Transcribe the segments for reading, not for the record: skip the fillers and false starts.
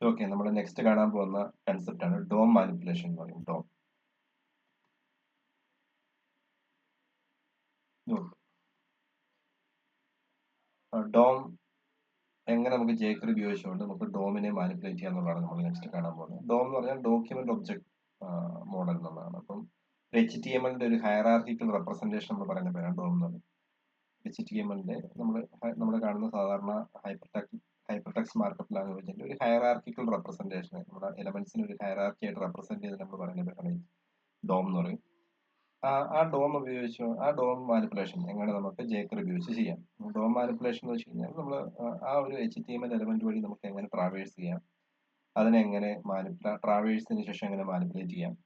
Okay, നമ്മൾ next കാണാൻ പോകുന്ന കൺസെപ്റ്റ് ആണ് ഡോം മാനിപ്പുലേഷൻ എന്ന് പറയും. ഡോം എങ്ങനെ നമുക്ക് ജേക്കറി ഉപയോഗിച്ചുകൊണ്ട് നമുക്ക് ഡോമിനെ മാനിപ്പുലേറ്റ് ചെയ്യാം എന്നുള്ളതാണ് നമ്മൾ നെക്സ്റ്റ് കാണാൻ പോകുന്നത്. ഡോം എന്ന് പറഞ്ഞാൽ ഡോക്യുമെന്റ് ഒബ്ജക്ട് മോഡൽ എന്നുള്ളതാണ്. അപ്പം HTML-ന്റെ ഒരു ഹയറാർക്കിക്കൽ റെപ്രസെന്റേഷൻ നമ്മൾ പറയുന്ന പേരാണ് ഡോം എന്ന് പറയുന്നത്. HTML-ന്റെ നമ്മൾ കാണുന്ന സാധാരണ ഹൈപ്പർടെക്സ്റ്റ് മാർക്കപ്പ് ലാംഗ്വേജിന്റെ ഒരു ഹയറാർക്കിക്കൽ റെപ്രസെന്റേഷൻ, നമ്മുടെ എലമെന്റ്സിന് ഒരു ഹയറാർക്കി ആയിട്ട് റെപ്രസെന്റ് ചെയ്ത് നമ്മൾ പറയുന്ന പേരാണ് ഡോം എന്ന് പറയും. ആ ഡോം മാനിപ്പുലേഷൻ എങ്ങനെ നമുക്ക് ജേക്കറി ഉപയോഗിച്ച് ചെയ്യാം. ഡോം മാനിപ്പുലേഷൻ എന്ന് വെച്ച് കഴിഞ്ഞാൽ നമ്മൾ ആ ഒരു HTML എലമെന്റ് വഴി നമുക്ക് എങ്ങനെ ട്രാവേഴ്സ് ചെയ്യാം, അതിനെ എങ്ങനെ ട്രാവേഴ്സിന് ശേഷം എങ്ങനെ മാനിപ്പുലേറ്റ് ചെയ്യാം,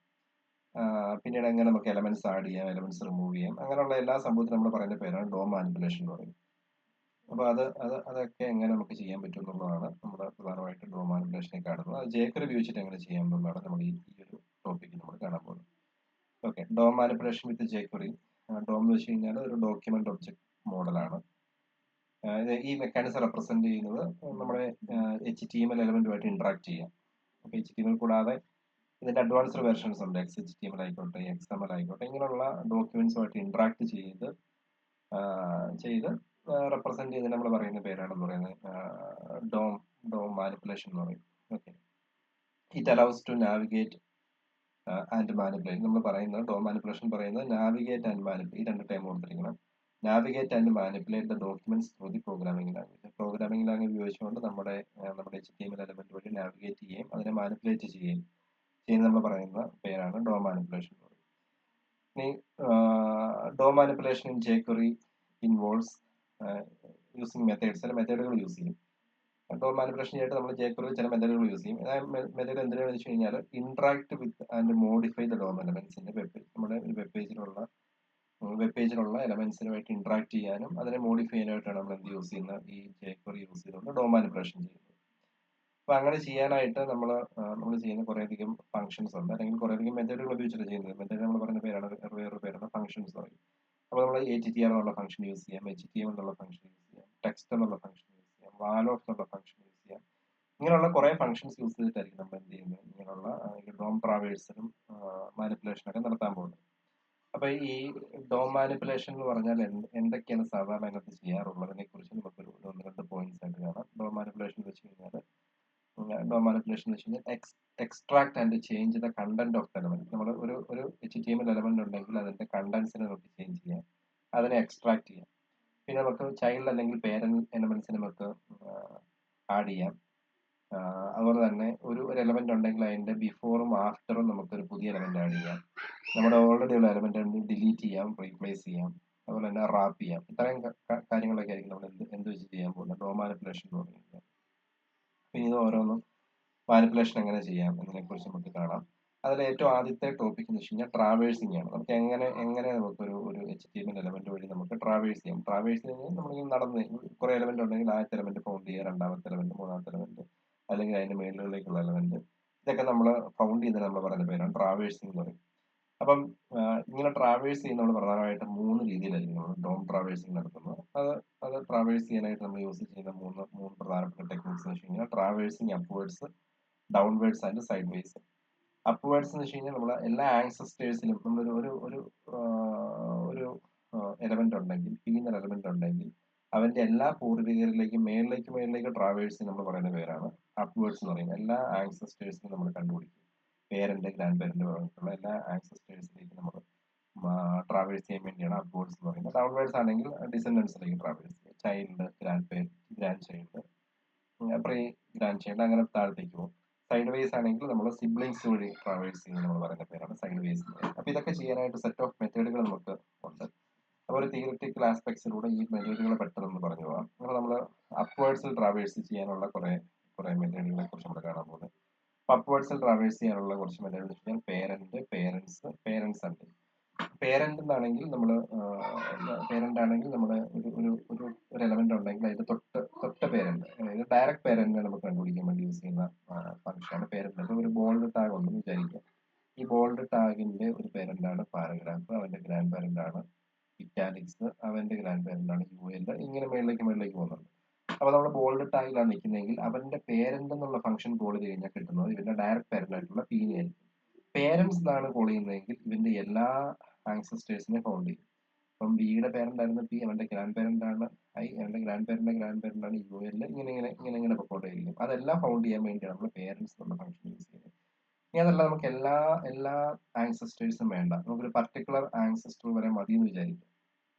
പിന്നീട് എങ്ങനെ നമുക്ക് എലമെന്റ്സ് ആഡ് ചെയ്യാം, എലമെന്റ്സ് റിമൂവ് ചെയ്യാം, അങ്ങനെയുള്ള എല്ലാ സംഭവത്തിനും നമ്മൾ പറയുന്ന പേരാണ് ഡോം മാനിപ്പുലേഷൻ എന്ന് പറയുന്നത്. അപ്പൊ അതൊക്കെ എങ്ങനെ നമുക്ക് ചെയ്യാൻ പറ്റും എന്നുള്ളതാണ് നമ്മൾ പ്രധാനമായിട്ട് ഡോം മാനിപ്പുലേഷനെ കാണുന്നത്. അത് ജേക്കറി ഉപയോഗിച്ചിട്ട് എങ്ങനെ ചെയ്യാം എന്നുള്ളതാണ് നമ്മൾ ഈ ഒരു ടോപ്പിക്കിൽ നമ്മൾ കാണാൻ പോകുന്നത്. ഓക്കെ, ഡോം മാനിപ്പുലേഷൻ വിത്ത് jQuery. ഡോം എന്ന് വെച്ച് കഴിഞ്ഞാൽ ഒരു ഡോക്യുമെന്റ് ഒബ്ജക്ട് മോഡലാണ്. ഈ മെക്കാനിസം റെപ്രസെന്റ് ചെയ്യുന്നത് നമ്മുടെ HTML എലമെന്റുമായിട്ട് ഇന്ററാക്ട് ചെയ്യാം. അപ്പൊ HTML കൂടാതെ ഇതിന്റെ അഡ്വാൻസ്ഡ് വെർഷൻസ് ഉണ്ട്. XHTML ആയിക്കോട്ടെ, XML ആയിക്കോട്ടെ, ഇങ്ങനെയുള്ള ഡോക്യുമെന്റ്സുമായിട്ട് ഇന്ററാക്ട് ചെയ്ത് റെപ്രസെന്റ് ചെയ്ത് നമ്മൾ പറയുന്ന പേരാണെന്ന് പറയുന്നത് ഡോം മാനിപ്പുലേഷൻ എന്ന് പറയും. Okay, it allows to navigate and manipulate. നമ്മൾ പറയുന്നത് ഡോം മാനിപ്പുലേഷൻ പറയുന്നത് നാവിഗേറ്റ് ആൻഡ് മാനിപ്പുലേറ്റ്, ഈ രണ്ട് ടൈം കൊടുത്തിരിക്കണം. Navigate and manipulate the documents through the programming language. Programming language ഉപയോഗിച്ചുകൊണ്ട് നമ്മുടെ HTML എലമെന്റ് വഴി നാവിഗേറ്റ് ചെയ്യുകയും അതിനെ മാനിപ്പുലേറ്റ് ചെയ്യുന്ന നമ്മൾ പറയുന്ന പേരാണ് ഡോം മാനിപ്പുലേഷൻ എന്ന് പറയുന്നത്. ഇനി DOM manipulation in jQuery involves using methods. ചില മെത്തേഡുകൾ യൂസ് ചെയ്യും. ഡോം മാനിപ്പുലേഷൻ ആയിട്ട് നമ്മൾ jQuery ചില മെത്തേഡുകൾ യൂസ് ചെയ്യും. മെത്തേഡ് എന്തിനാണെന്ന് വെച്ച് കഴിഞ്ഞാൽ interact with and modify the DOM എലമെന്റ്സിന്റെ നമ്മുടെ ഒരു വെബ് പേജിലുള്ള എലമെന്റ്സിനുമായിട്ട് ഇന്ററാക്ട് ചെയ്യാനും അതിനെ മോഡിഫൈ ചെയ്യാനായിട്ടാണ് നമ്മൾ എന്ത് യൂസ് ചെയ്യുന്നത്, ഈ jQuery യൂസ് ചെയ്തുകൊണ്ട് ഡോം മാനിപ്പുലേഷൻ ചെയ്യുന്നത്. അപ്പൊ അങ്ങനെ ചെയ്യാനായിട്ട് നമ്മൾ ചെയ്യുന്ന കുറേയധികം ഫംഗ്ഷൻസ് ഉണ്ട്, അല്ലെങ്കിൽ കുറേയധികം മെത്തേഡുകൾ ഉപയോഗിച്ചിട്ട് ചെയ്യുന്നത്. മെത്തേഡ് നമ്മൾ പറയുന്ന വേറൊരു പേരാണ് ഫംഗ്ഷൻസ് പറയും. അപ്പോൾ നമ്മൾ ATTR എന്നുള്ള ഫംഗ്ഷൻ യൂസ് ചെയ്യാം, HTML എന്നുള്ള ഫംഗ്ഷൻ യൂസ് ചെയ്യാം, ടെക്സ്റ്റ് എന്നുള്ള ഫംഗ്ഷൻ യൂസ് ചെയ്യാം, വാലോഫ് എന്നുള്ള ഫംഗ്ഷൻ യൂസ് ചെയ്യാം. ഇങ്ങനെയുള്ള കുറെ ഫംഗ്ഷൻസ് യൂസ് ചെയ്തിട്ടായിരിക്കും നമ്മൾ എന്ത് ചെയ്യുന്നത്, ഇങ്ങനെയുള്ള ഡോം ട്രാവേഴ്സലും മാനിപ്പുലേഷനൊക്കെ നടത്താൻ പോകുന്നത്. അപ്പൊ ഈ ഡോം മാനിപ്പുലേഷൻ എന്ന് പറഞ്ഞാൽ എന്തൊക്കെയാണ് സാധാരണ അതിനകത്ത് ചെയ്യാറുള്ളതിനെ കുറിച്ച് നമുക്കൊരു ഒന്ന് രണ്ട് പോയിന്റ്സ് ആയിട്ട് കാണാം. ഡോം മാനിപ്പുലേഷൻ എന്ന് വെച്ച് കഴിഞ്ഞാൽ extract and change the content of the element. നമ്മൾ ഒരു HTML എലമെന്റ് ഉണ്ടെങ്കിൽ അതിന്റെ കണ്ടന്റ്സിനെ നമുക്ക് ചേഞ്ച് ചെയ്യാം, അതിനെ എക്സ്ട്രാക്ട് ചെയ്യാം. പിന്നെ നമുക്ക് ചൈൽഡ് അല്ലെങ്കിൽ പേരന്റ് എലമെന്റ്സിനെ നമുക്ക് ആഡ് ചെയ്യാം. അതുപോലെ തന്നെ ഒരു എലമെന്റ് ഉണ്ടെങ്കിൽ അതിന്റെ ബിഫോറും ആഫ്റ്ററും നമുക്കൊരു പുതിയ എലമെന്റ് ആഡ് ചെയ്യാം. നമ്മുടെ ഓൾറെഡി ഉള്ള എലമെന്റ് ഡിലീറ്റ് ചെയ്യാം, റീപ്ലേസ് ചെയ്യാം, അതുപോലെ തന്നെ റാപ്പ് ചെയ്യാം. ഇത്രയും കാര്യങ്ങളൊക്കെ ആയിരിക്കും നമ്മൾ എന്ത് വെച്ച് ചെയ്യാൻ പോകുന്നത് ഡോം മാനിപ്പുലേഷൻ എന്ന് പറയുന്നത്. പിന്നെ ഇത് ഓരോന്നും മാനിപ്പുലേഷൻ എങ്ങനെ ചെയ്യാം എന്നതിനെ കുറിച്ച് നമുക്ക് കാണാം. അതിൽ ഏറ്റവും ആദ്യത്തെ ടോപ്പിക് എന്ന് വെച്ച് കഴിഞ്ഞാൽ ട്രാവേഴ്സിംഗ് ആണ്. നമുക്ക് എങ്ങനെ നമുക്കൊരു HTML എലമെന്റ് വഴി നമുക്ക് ട്രാവേഴ്സ് ചെയ്യാം. ട്രാവേഴ്സ് കഴിഞ്ഞാൽ നമ്മളിങ്ങനെ നടന്ന് കുറെ എലമെന്റ് ഉണ്ടെങ്കിൽ ആദ്യത്തെ എലമെന്റ് ഫൗണ്ട് ചെയ്യുക, രണ്ടാമത്തെ എലമെന്റ്, മൂന്നാമത്തെ എലമെന്റ്, അല്ലെങ്കിൽ അതിന്റെ മേലുകളിലേക്കുള്ള എലമെന്റ്, ഇതൊക്കെ നമ്മൾ ഫൗണ്ട് ചെയ്ത് നമ്മൾ പറയുന്ന പേരാണ് ട്രാവേഴ്സിംഗ് എന്ന് പറയും. അപ്പം ഇങ്ങനെ ട്രാവേഴ്സ് ചെയ്യുന്ന നമ്മൾ പ്രധാനമായിട്ടും 3 രീതിയിലായിരിക്കും നമ്മൾ ഡോം ട്രാവേഴ്സിംഗ് നടത്തുന്നത്. അത് ട്രാവേഴ്സ് ചെയ്യാനായിട്ട് നമ്മൾ യൂസ് ചെയ്യുന്ന മൂന്ന് പ്രധാനപ്പെട്ട ടെക്നിക്സ് എന്ന് വെച്ച് കഴിഞ്ഞാൽ traversing upwards, downwards and side vase. Upwards എന്ന് വെച്ച് കഴിഞ്ഞാൽ നമ്മൾ എല്ലാ ആൻസസ്റ്റേഴ്സിലും നമ്മളൊരു ഒരു ഒരു ഒരു എലമെന്റ് ഉണ്ടെങ്കിൽ, P എന്നൊരു എലമെന്റ് ഉണ്ടെങ്കിൽ അവന്റെ എല്ലാ പൂർവികരിലേക്കും മേളിലേക്ക് ട്രാവേഴ്സ് നമ്മൾ പറയുന്ന പേരാണ് അപ്വേർഡ്സ് എന്ന് പറയുന്നത്. എല്ലാ ആൻസസ്റ്റേഴ്സിനും നമ്മൾ കണ്ടുപിടിക്കും. പേരന്റ്, ഗ്രാൻഡ് പേരന്റ് പറഞ്ഞിട്ടുള്ള എല്ലാ ആൻസസ്റ്റേഴ്സിലേക്ക് നമ്മൾ ട്രാവേഴ്സ് ചെയ്യാൻ വേണ്ടിയാണ് അപ്വേർഡ്സ് എന്ന് പറയുന്നത്. ഡൗൺവേർഡ്സ് ആണെങ്കിൽ ഡിസെൻഡൻസിലേക്ക് ട്രാവേഴ്സ് ചെയ്യും. Child, grand child, pre grand child, അങ്ങനെ താഴത്തേക്ക് പോകും. സൈഡ് വേസ് ആണെങ്കിൽ നമ്മൾ സിബ്ലിങ്സ് വഴി ട്രാവേഴ്സ് ചെയ്യുന്ന നമ്മൾ പറയുന്ന പേരാണ് സൈഡ് വേസ് എന്ന് പറയുന്നത്. അപ്പൊ ഇതൊക്കെ ചെയ്യാനായിട്ട് സെറ്റ് ഓഫ് മെത്തേഡുകൾ നമുക്ക് ഉണ്ട്. അതുപോലെ തിയറിറ്റിക്കൽ ആസ്പെക്ട്സിലൂടെ ഈ മെത്തേഡുകൾ പെട്ടെന്ന് പറഞ്ഞു പോകാം. അപ്പോൾ നമ്മൾ അപ്വേർഡ്സിൽ ട്രാവേഴ്സ് ചെയ്യാനുള്ള കുറെ മെത്തേഡുകളെ കുറിച്ച് നമ്മൾ കാണാൻ പോകുന്നത്. അപ്വേർഡ്സിൽ ട്രാവേഴ്സ് ചെയ്യാനുള്ള കുറച്ച് മെത്തേഡ് വെച്ച് കഴിഞ്ഞാൽ പേരൻസ് ഉണ്ട്. പേരന്റ് ആണെങ്കിൽ നമ്മൾ ഒരു എലമെന്റ് ഉണ്ടെങ്കിൽ അതിന്റെ തൊട്ട പേരന്റ്, അതായത് ഡയറക്റ്റ് പേരന്റിനെ നമുക്ക് കണ്ടുപിടിക്കാൻ വേണ്ടി യൂസ് ചെയ്യുന്ന ഫംഗ്ഷനാണ് പേരന്റ്. അപ്പോൾ ഒരു ബോൾഡ് ടാഗ് ഉണ്ടെന്ന് വിചാരിക്കാം. ഈ ബോൾഡ് ടാഗിന്റെ ഒരു പേരന്റ് ആണ് പാരഗ്രാഫ്, അവന്റെ ഗ്രാൻഡ് പേരന്റ് ആണ് ഇറ്റാലിക്സ്, അവന്റെ ഗ്രാൻഡ് പേരന്റ് ആണ് UL. ഇങ്ങനെ മേളിലേക്ക് പോകുന്നുണ്ട്. അപ്പോൾ നമ്മൾ ബോൾഡ് ടാഗിലാണ് നിൽക്കുന്നതെങ്കിൽ അവന്റെ പേരന്റ് എന്നുള്ള ഫംഗ്ഷൻ കോൾ ചെയ്ത് കഴിഞ്ഞാൽ കിട്ടുന്നത് ഇവന്റെ ഡയറക്റ്റ് പാരന്റ് ആയിട്ടുള്ള പീനെ ആയിരിക്കും. പേരൻസ് എന്നാണ് കോൾ ചെയ്യുന്നതെങ്കിൽ ഇവന്റെ എല്ലാ ആൻസസ്റ്റേഴ്സിനെ കൗണ്ട് ചെയ്യും. അപ്പം ബിയുടെ പേരന്റ് ആയിരുന്നു പി, അവന്റെ ഗ്രാൻഡ് പേരന്റ് ആണ് ഐ, അവന്റെ ഗ്രാൻഡ് പേരന്റ് ആണ് യു എൽ, ഇങ്ങനെ പൊക്കോണ്ടിരിക്കും. അതെല്ലാം കൗണ്ട് ചെയ്യാൻ വേണ്ടിയാണ് നമ്മൾ പേരൻസ് എന്നുള്ള ഫംഗ്ഷൻ യൂസ് ചെയ്യുന്നത്. ഇനി അതല്ല നമുക്ക് എല്ലാ ആൻസസ്റ്റേഴ്സും വേണ്ട, നമുക്കൊരു പർട്ടിക്കുലർ ആൻസസ്റ്റർ വരെ മതി എന്ന് വിചാരിക്കും.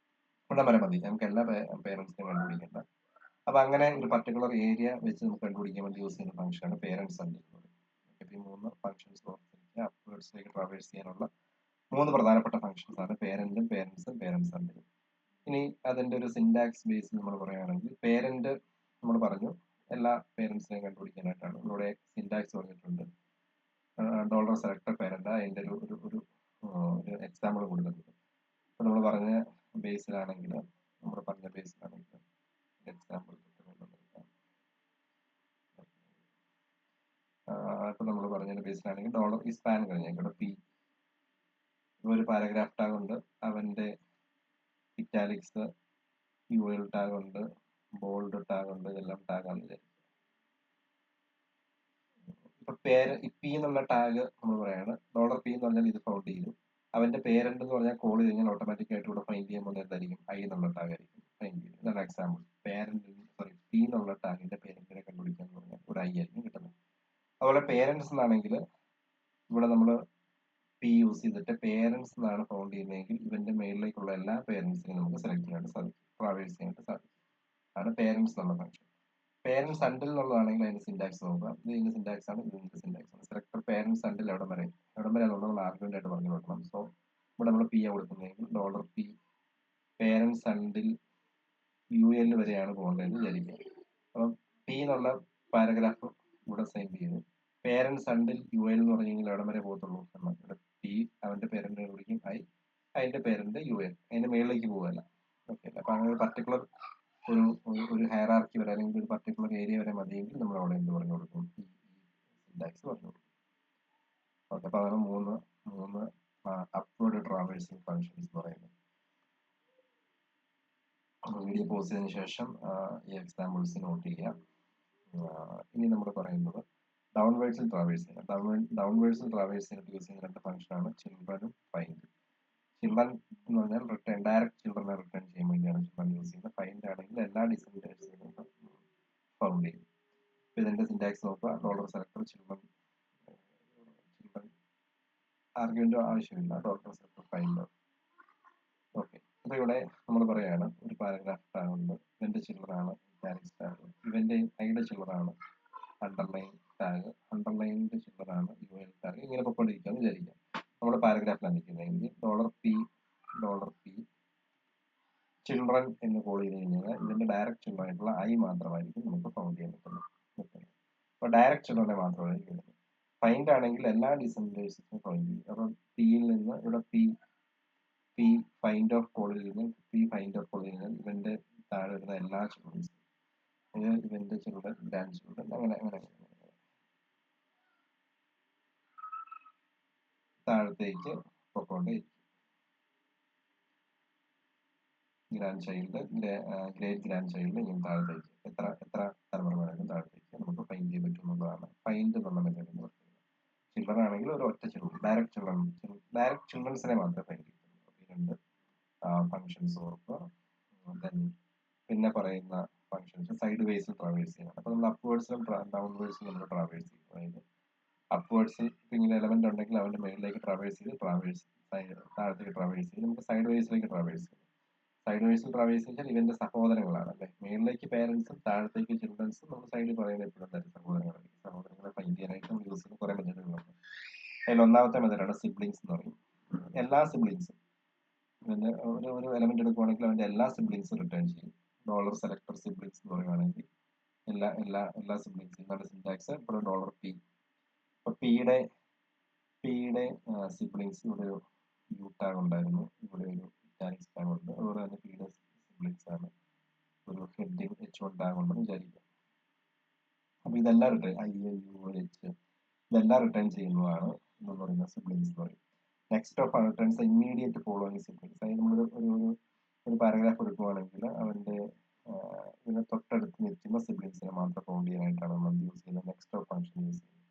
ഇവിടെ വരെ മതി, നമുക്ക് എല്ലാ പേരൻസിനെയും കണ്ടുപിടിക്കേണ്ട. അപ്പൊ അങ്ങനെ ഒരു പർട്ടിക്കുലർ ഏരിയ വെച്ച് നമുക്ക് കണ്ടുപിടിക്കാൻ വേണ്ടി യൂസ് ചെയ്യുന്ന ഫംഗ്ഷനാണ് പേരൻസ് അണ്ടിൽ. ഈ 3 ഫംഗ്ഷൻസ് അപ്വേർഡ്സിലേക്ക് ട്രാവേഴ്സ് ചെയ്യാനുള്ള 3 പ്രധാനപ്പെട്ട ഫംഗ്ഷൻസ് ആണ് പേരന്റും പേരൻസ് അണ്ടിലും. ഇനി അതിന്റെ ഒരു സിന്റാക്സ് ബേസിൽ നമ്മൾ പറയുകയാണെങ്കിൽ പേരന്റ് നമ്മൾ പറഞ്ഞു എല്ലാ പേരൻസിനെയും കണ്ടുപിടിക്കാനായിട്ടാണ്. ഇവിടെ സിന്റാക്സ് പറഞ്ഞിട്ടുണ്ട്. ഡോളർ സെലക്ടർ പേരന്റ് അതിന്റെ ഒരു എക്സാമ്പിൾ കൊടുത്തിട്ടുണ്ട്. അപ്പൊ നമ്മൾ പറഞ്ഞ ബേസിലാണെങ്കിൽ എക്സാമ്പിൾ ഇപ്പൊ നമ്മൾ പറഞ്ഞ ബേസിലാണെങ്കിൽ ഡോളർ ഈ സ്പാൻ കഴിഞ്ഞേക്കൂടെ പി ഒരു പാരഗ്രാഫ് ടാഗ് ഉണ്ട്, അവന്റെ ഇറ്റാലിക്സ് യുഎൽ ടാഗ് ഉണ്ട്, ബോൾഡ് ടാഗ് ഉണ്ട്, ഇതെല്ലാം ടാഗാണ് വിചാരിക്കും. ഇപ്പൊ പി എന്നുള്ള ടാഗ് നമ്മൾ പറയാണ് ഡോളർ പി എന്ന് പറഞ്ഞാൽ ഇത് കൗണ്ട് ചെയ്യും. അവന്റെ പേരന്റ് എന്ന് പറഞ്ഞാൽ കോൾ ചെയ്ത് കഴിഞ്ഞാൽ ഓട്ടോമാറ്റിക് ആയിട്ട് ഇവിടെ ഫൈൻഡ് ചെയ്യുമ്പോൾ എന്തായിരിക്കും ഐ എന്നുള്ള ടാഗ് ആയിരിക്കും ഫൈൻഡ് ചെയ്യും. ഇതാണ് എക്സാമ്പിൾ. പി എന്നുള്ള ടാഗിന്റെ പേരന്റിനെ കണ്ടുപിടിക്കാൻ പറഞ്ഞാൽ ഒരു ഐ ആയിരിക്കും കിട്ടുന്നത്. അതുപോലെ പേരൻസ് എന്നാണെങ്കിൽ ഇവിടെ നമ്മൾ പി യൂസ് ചെയ്തിട്ട് പേരൻസ് എന്നാണ് കൗണ്ട് ചെയ്യുന്നതെങ്കിൽ ഇവന്റെ മേളിലേക്കുള്ള എല്ലാ പേരൻസിനെയും നമുക്ക് സെലക്ട് ചെയ്യാനായിട്ട് സാധിക്കും, ട്രാവേഴ്സ് ചെയ്യാനായിട്ട് സാധിക്കും. ആണ് പേരൻസ് എന്നുള്ള ഫംഗ്ഷൻ. പേരൻസ് അണ്ടിൽ എന്നുള്ളതാണെങ്കിൽ അതിന്റെ സിന്റാക്സ് നോക്കുക. ഇത് ഇതിന്റെ സിന്റാക്സ് ആണ്, ഇതിന്റെ സിന്റാക്സ് ആണ്. സെലക്ടർ പേരൻസ് അണ്ടിൽ എവിടം വരെ എന്നുള്ളത് നമ്മൾ ആർഗ്യുമെന്റ് ആയിട്ട് പറഞ്ഞു കൊടുക്കണം. സോ ഇവിടെ നമ്മൾ പി കൊടുക്കുന്നതെങ്കിൽ dollar P parents until U L വരെയാണ് പോകേണ്ടതെന്ന് വിചാരിക്കുക. അപ്പം പി എന്നുള്ള പാരഗ്രാഫ് ഇവിടെ സെൻഡ് ചെയ്തു. പേരൻസ് അണ്ടിൽ യു എൽ എന്ന് പറഞ്ഞു കഴിഞ്ഞാൽ എവിടം വരെ പോകത്തുള്ളൂ എന്നാണ്. ഇവിടെ പി അവന്റെ പേരന്റ് വിളിക്കും ഐ, അതിന്റെ പേരന്റ് യു എൽ, അതിന്റെ മേളിലേക്ക് പോകല്ല. ഓക്കെ, അപ്പൊ അങ്ങനെ ഒരു പർട്ടിക്കുലർ ഒരു ഹയറാർക്കി വരെ അല്ലെങ്കിൽ ഒരു പർട്ടിക്കുലർ ഏരിയ വരെ മതിയെങ്കിൽ നമ്മൾ അവിടെ എന്ത് പറഞ്ഞു കൊടുക്കും, സിന്റാക്സ് പറഞ്ഞു കൊടുക്കും. ഓക്കെ, അപ്പൊ അതാണ് മൂന്ന് അപ്വേർഡ് ട്രാവേഴ്സിംഗ് ഫംഗ്ഷൻസ് എന്ന് പറയുന്നത്. വീഡിയോ പോസ്റ്റ് ചെയ്തതിനു ശേഷം ഈ എക്സാമ്പിൾസ് നോട്ട് ചെയ്യാം. ഇനി നമ്മൾ പറയുന്നത് ഡൗൺവേർഡ്സിൽ ട്രാവേഴ്സ് ചെയ്യണം. ഡൗൺവേർഡ്സിൽ ട്രാവേഴ്സ് ചെയ്യാനായിട്ട് യൂസ് ചെയ്യുന്ന 2 ഫംഗ്ഷനാണ് ചിൽഡ്രനും ഫൈൻഡ്. ചിൽഡ്രൻ എന്ന് പറഞ്ഞാൽ ഡയറക്റ്റ് ചിൽഡ്രനെ റിട്ടേൺ ചെയ്യാൻ വേണ്ടിയാണ് ചിൽഡ്രൻ യൂസ് ചെയ്യുന്നത്. ഫൈൻഡ് ആണെങ്കിൽ എല്ലാ ഡിസെൻഡേഴ്സിനെയും ഫൗണ്ട് ചെയ്യും. അപ്പൊ ഇതിന്റെ സിന്റാക്സ് നോക്കുക. ഡോളർ സെലക്ടർ ചിൽഡ്രൻ ആർഗ്യുമെന്റ് ആവശ്യമില്ല, ഡോളർ സെലക്ടർ ഫൈൻഡ്. ഓക്കെ, അപ്പൊ ഇവിടെ നമ്മൾ പറയാണ് ഒരു പാരഗ്രാഫ് ടാഗ് ഉണ്ട്, ഇവന്റെ ചിൽഡ്രൻ ആണ് ഇറ്റാലിക്സ് ടാഗ്, ഇവന്റെ ഐയുടെ ചിൽഡ്രൻ ആണ് അണ്ടർലൈൻ ടാഗ്, അണ്ടർലൈനിന്റെ ചിൽഡ്രൻ ആണ് യു എൽ ടാഗ്. ഇങ്ങനെ പൊയ്ക്കൊണ്ടിരിക്കുകയെന്ന് വിചാരിക്കാം. നമ്മുടെ പാരഗ്രാഫിലാണ് നിൽക്കുന്നതെങ്കിൽ ഡോളർ പി ചിൽഡ്രൻ എന്ന് കോൾ ചെയ്ത് കഴിഞ്ഞാൽ ഇതിന്റെ ഡയറക്റ്റ് ചിൽഡ്രൻ ആയിട്ടുള്ള ഐ മാത്രമായിരിക്കും നമുക്ക് ഫൗണ്ട് ചെയ്യാൻ പറ്റുന്നത്. അപ്പൊ ഡയറക്റ്റ് ചിൽഡ്രനെ മാത്രമായിരിക്കും വരുന്നത്. ഫൈൻഡ് ആണെങ്കിൽ എല്ലാ ഡിസെൻഡേഴ്സിനും ഫൈൻഡ് ചെയ്യും. അപ്പൊ പിയിൽ നിന്ന് ഇവിടെ പി ഫൈൻഡ് ഓഫ് കോൾ ചെയ്താൽ ഇവന്റെ താഴെ വരുന്ന എല്ലാ ചിൽഡ്രൻസും, ഇവന്റെ ചിൽഡ്രൻ, ഗ്രാൻഡ് ചിൽഡ്രൻ, അങ്ങനെ താഴത്തേക്ക് പൊക്കോണ്ടേയിരിക്കും. Grand child, great grand child, ഇങ്ങനെ താഴത്തേക്ക് എത്ര തലമുറ വേണമെങ്കിലും താഴത്തേക്ക് നമുക്ക് ഫൈൻഡ് ചെയ്യാൻ പറ്റും എന്നുള്ളതാണ് ഫൈൻഡ് എന്നുള്ള മെത്തേഡ് എന്ന് പറയുന്നത്. ചിൽഡ്രൻ ആണെങ്കിൽ ഒരു ഒറ്റ ചിൽഡ്രൻ, ഡയറക്റ്റ് ചിൽഡ്രൻസിനെ മാത്രമേ ഫൈൻഡ് ചെയ്യത്തുള്ളൂ. ഈ 2 ഫംഗ്ഷൻസ് ഓർക്കുക. പിന്നെ പറയുന്ന ഫംഗ്ഷൻസ് സൈഡ് വേസിൽ ട്രാവേഴ്സ് ചെയ്യണം. അപ്പൊ നമ്മൾ അപ്വേർഡ്സിലും ഡൗൺവേർഡ്സിലും നമ്മൾ ട്രാവേഴ്സ് ചെയ്യും. അതായത് അപ്വേർഡ്സിൽ ഇങ്ങനെ എലമെന്റ് ഉണ്ടെങ്കിൽ അവന്റെ മേളിലേക്ക് ട്രാവേഴ്സ് ചെയ്ത് താഴത്തേക്ക് ട്രാവേഴ്സ് ചെയ്ത് നമുക്ക് സൈഡ് വേസിലേക്ക് ട്രാവേഴ്സ് ചെയ്യും. സൈഡ് വേസിൽ ട്രാവേഴ്സ് ചെയ്താൽ ഇവന്റെ സഹോദരങ്ങളാണ് അല്ലെ. മേളിലേക്ക് പേരൻസും താഴത്തേക്ക് ചിൽഡ്രൻസും നമ്മൾ സൈഡിൽ പറയുന്നത് എപ്പോഴും തന്നെ സഹോദരങ്ങളെ ഫൈൻഡ് ചെയ്യാനായിട്ട് നമ്മൾ യൂസ് ചെയ്യുന്ന കുറെ മെത്തേഡുകളുണ്ട്. അതിൽ ഒന്നാമത്തെ മെത്തേഡാണ് സിബ്ലിങ്സ് എന്ന് പറയും. എല്ലാ സിബ്ലിങ്സും ഒരു എലമെന്റ് എടുക്കുവാണെങ്കിൽ അവന്റെ എല്ലാ സിബ്ലിങ്സും റിട്ടേൺ ചെയ്യും. ഡോളർ സെലക്ടർ സിബ്ലിങ്സ് എന്ന് പറയുകയാണെങ്കിൽ എല്ലാ സിബ്ലിങ്സും എന്താണ് സിന്റാക്സ്. ഇപ്പോൾ ഡോളർ പി, ഇപ്പൊ പിയുടെ സിബ്ലിങ്സ് ഇവിടെ ഒരു യു ടാഗ് ഉണ്ടായിരുന്നു, ഇവിടെ ഒരു ഇറ്റാലിക്സ് ടാഗ് ഉണ്ട്. അതുപോലെ തന്നെ പിയുടെ സിബ്ലിങ്സ് ആണ് ഒരു ഹെഡിങ് H1 ടാഗ് ഉണ്ടെന്ന് വിചാരിക്കുക. അപ്പൊ ഇതെല്ലാം റിട്ടേൺ IUH ഇതെല്ലാം റിട്ടേൺ ചെയ്യുന്നതാണ് എന്ന് പറയുന്ന സിബ്ലിങ്സ് എന്ന് പറയും. Next of returns immediate following siblings. അതായത് നമ്മൾ ഒരു പാരഗ്രാഫ് എടുക്കുവാണെങ്കിൽ അവന്റെ ഇതിന് തൊട്ടടുത്ത് നിൽക്കുന്ന സിബ്ലിങ്സിനെ മാത്രം കൗണ്ട് ചെയ്യാനായിട്ടാണ് നമ്മൾ യൂസ് ചെയ്യുന്നത് നെക്സ്റ്റ് ഓഫ് ഫംഗ്ഷൻ യൂസ് ചെയ്യുന്നത്.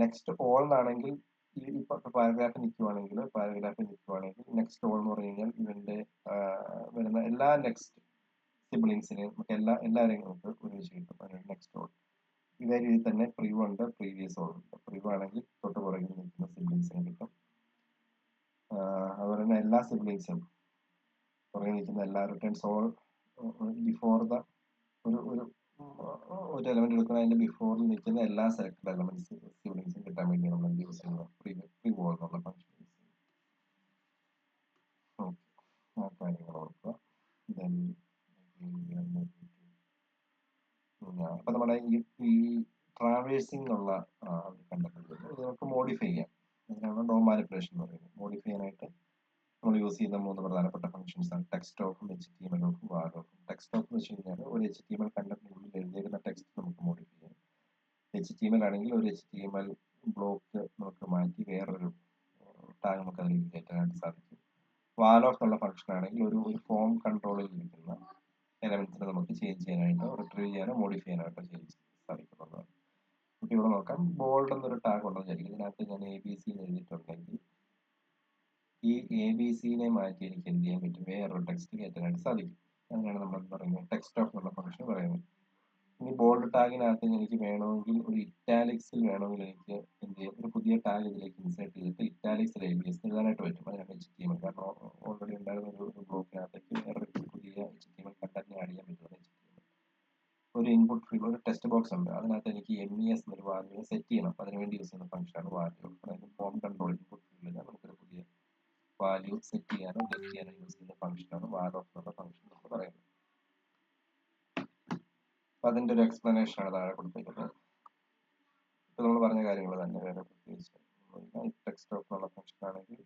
നെക്സ്റ്റ് ഓൾ എന്നാണെങ്കിൽ ഈ പാരഗ്രാഫിൽ നിൽക്കുവാണെങ്കിൽ നെക്സ്റ്റ് ഓൾ എന്ന് പറഞ്ഞു കഴിഞ്ഞാൽ ഇവന്റെ വരുന്ന എല്ലാ നെക്സ്റ്റ് സിബ്ലിങ്സിനെയും നമുക്ക് എല്ലാവരെയും നമുക്ക് ഒരുമിച്ച് കിട്ടും. അതിനാണ് നെക്സ്റ്റ് ഓൾ. ഇതേ രീതിയിൽ തന്നെ പ്രിവ് ഉണ്ട്, പ്രീവിയസ് ഓൾ ഉണ്ട്. പ്രിവ് ആണെങ്കിൽ തൊട്ട് പുറകിൽ നിൽക്കുന്ന സിബ്ലിങ്സിനെ കിട്ടും. അതുപോലെ തന്നെ എല്ലാ സിബ്ലിങ്സും പുറകിൽ നിൽക്കുന്ന എല്ലാ റിട്ടേൺസ് ഓൾ ബിഫോർ ദ ഒരു എലമെന്റ് എടുക്കുന്ന അതിന്റെ ബിഫോറിൽ നിൽക്കുന്ന എല്ലാ സെലക്ടഡ് എലമെന്റ്സ് സിബ്ലിങ്സും കിട്ടാൻ വേണ്ടിയാണ് നമ്മൾ യൂസ് ചെയ്യുന്നത് പ്രിവ് ഓൾ എന്നുള്ള ഫംഗ്ഷൻ യൂസ് ചെയ്യുന്നത്. ആ കാര്യങ്ങൾ ഓർക്കുക. അപ്പൊ നമ്മുടെ ഈ ട്രാവേഴ്സിംഗ് എന്നുള്ള കണ്ടന്റ് ഇത് നമുക്ക് മോഡിഫൈ ചെയ്യാം. അതിനാണ് ഡോ മാനിപ്പുലേഷൻ എന്ന് പറയുന്നത്. മോഡിഫൈ ചെയ്യാനായിട്ട് നമ്മൾ യൂസ് ചെയ്യുന്ന 3 പ്രധാനപ്പെട്ട ഫംഗ്ഷൻസ് ആണ് ടെക്സ്റ്റ് ഓഫും HTML ഓഫും വാൽ ഓഫും. ടെക്സ്റ്റ് ഓഫ് എന്ന് വെച്ച് കഴിഞ്ഞാൽ ഒരു HTML കണ്ടന്റിനുള്ളിൽ എഴുതിയിരിക്കുന്ന ടെക്സ്റ്റ് നമുക്ക് മോഡിഫൈ ചെയ്യാം. HTML ആണെങ്കിൽ ഒരു HTML ബ്ലോക്ക് നമുക്ക് മാറ്റി വേറൊരു ടാഗ് നമുക്ക് അതിലേക്ക് കയറ്റാനായിട്ട് സാധിക്കും. വാൽ ഓഫ് എന്നുള്ള ഫംഗ്ഷൻ ആണെങ്കിൽ ഒരു ഫോം കൺട്രോളിൽ ഇരിക്കുന്ന എലമെന്റ്സിനെ നമുക്ക് ചേഞ്ച് ചെയ്യാനായിട്ടോ റിട്രീവ് ചെയ്യാനോ മോഡിഫൈ ചെയ്യാനായിട്ടോ സാധിക്കുന്നതാണ്. നമുക്ക് ഇവിടെ നോക്കാം. ബോൾഡ് എന്നൊരു ടാഗ് ഉണ്ടെന്ന് വിചാരിക്കും. ഇതിനകത്ത് ഞാൻ ABC എഴുതിയിട്ടുണ്ടെങ്കിൽ ഈ ABCനെ മാറ്റി എനിക്ക് എന്ത് ചെയ്യാൻ പറ്റും? വേറൊരു ടെക്സ്റ്റ് കയറ്റാനായിട്ട് സാധിക്കും. അങ്ങനെയാണ് നമ്മൾ പറയുന്നത് ടെക്സ്റ്റ് ഓഫ് എന്നുള്ള ഫംഗ്ഷൻ പറയുന്നത്. ഇനി ബോൾഡ് ടാഗിനകത്ത് എനിക്ക് വേണമെങ്കിൽ ഒരു ഇറ്റാലിക്സിൽ വേണമെങ്കിൽ എനിക്ക് എന്ത് ചെയ്യാം? ഒരു പുതിയ ടാഗ് ഇതിലേക്ക് ഇൻസേർട്ട് ചെയ്തിട്ട് ഇറ്റാലിക്സിൽ ABS എഴുതാനായിട്ട് പറ്റും. അതിനാണ് HTML. കാരണം ഓൾറെഡി ഉണ്ടായിരുന്ന ഒരു ബ്ലോക്കിനകത്തേക്ക് വേറൊരു പുതിയ HTML കണ്ടന്റിനെ ആഡ് ചെയ്യാൻ പറ്റുന്നത് HTML. ഒരു ഇൻപുട്ട് ഫീൽഡ്, ഒരു ടെക്സ്റ്റ് ബോക്സ് ഉണ്ട്. അതിനകത്ത് എനിക്ക് MES എന്നൊരു വാല്യൂ സെറ്റ് ചെയ്യണം. അതിനുവേണ്ടി യൂസ് ചെയ്യുന്ന ഫംഗ്ഷനാണ് വാല്യൂ. അതായത് ഫോം കൺട്രോൾ ഇൻപുട്ട് ഫീൽഡിൽ നമുക്കൊരു പുതിയ വാല്യൂ സെറ്റ് ചെയ്യാനോ ഗെറ്റ് ചെയ്യാനോ യൂസ് ചെയ്യുന്ന ഫംഗ്ഷനാണ് വാൽ ഓഫ് എന്നുള്ള ഫംഗ്ഷൻ എന്ന് പറയുന്നത്. അപ്പൊ അതിന്റെ ഒരു എക്സ്പ്ലനേഷൻ ആണ് താഴെ കൊടുത്തിരിക്കുന്നത്. ഇപ്പൊ നമ്മൾ പറഞ്ഞ കാര്യങ്ങൾ തന്നെ വേറെ പ്രത്യേകിച്ച് ടെക്സ്റ്റ് ഓഫ് എന്നുള്ള ഫംഗ്ഷൻ ആണെങ്കിൽ